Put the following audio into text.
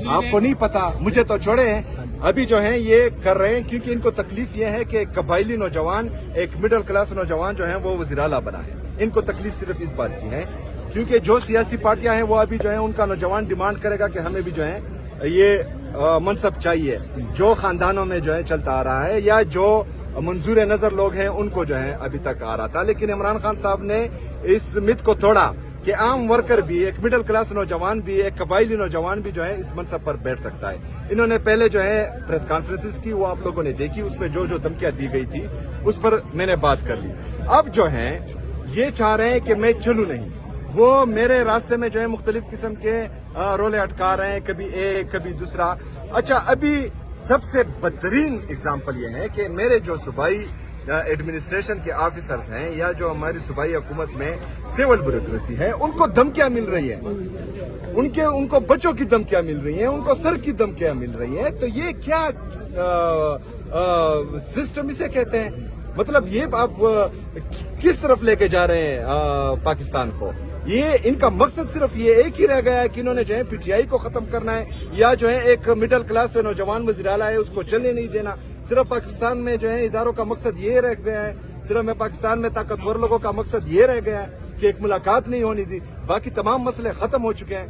آپ کو نہیں پتا، مجھے تو چھوڑے ہیں ابھی جو ہیں یہ کر رہے ہیں کیونکہ ان کو تکلیف یہ ہے کہ ایک قبائلی نوجوان، ایک مڈل کلاس نوجوان جو ہیں وہ وزیر اعلیٰ بنا ہے. ان کو تکلیف صرف اس بات کی ہے کیونکہ جو سیاسی پارٹیاں ہیں وہ ابھی جو ہیں ان کا نوجوان ڈیمانڈ کرے گا کہ ہمیں بھی جو ہے یہ منصب چاہیے جو خاندانوں میں جو ہے چلتا آ رہا ہے یا جو منظور نظر لوگ ہیں ان کو جو ہے ابھی تک آ رہا تھا. لیکن عمران خان صاحب نے اس مت کو توڑا کہ عام ورکر بھی، ایک مڈل کلاس نوجوان بھی، ایک قبائلی نوجوان بھی جو ہے اس منصب پر بیٹھ سکتا ہے. انہوں نے پہلے جو ہے پریس کانفرنسز کی، وہ آپ لوگوں نے دیکھی، اس میں جو دھمکیاں دی گئی تھی اس پر میں نے بات کر لی. اب جو ہے یہ چاہ رہے ہیں کہ میں چلوں نہیں، وہ میرے راستے میں جو ہے مختلف قسم کے رولے اٹکا رہے ہیں، کبھی ایک کبھی دوسرا. اچھا، ابھی سب سے بدترین اگزامپل یہ ہے کہ میرے جو صوبائی ایڈمنسٹریشن کے آفیسرز ہیں یا جو ہماری صوبائی حکومت میں سول بیوروکریسی ہے ان کو دھمکیاں مل رہی ہیں، ان کو بچوں کی دھمکیاں مل رہی ہیں، ان کو سر کی دھمکیاں مل رہی ہیں. تو یہ کیا سسٹم اسے کہتے ہیں؟ مطلب یہ آپ کس طرف لے کے جا رہے ہیں پاکستان کو؟ یہ ان کا مقصد صرف یہ ایک ہی رہ گیا ہے کہ انہوں نے جو ہے پی ٹی آئی کو ختم کرنا ہے یا جو ہے ایک مڈل کلاس سے نوجوان وزیر اعلیٰ ہے اس کو چلنے نہیں دینا. صرف پاکستان میں جو ہے اداروں کا مقصد یہ رہ گیا ہے، صرف میں پاکستان میں طاقتور لوگوں کا مقصد یہ رہ گیا ہے کہ ایک ملاقات نہیں ہونی تھی، باقی تمام مسئلے ختم ہو چکے ہیں.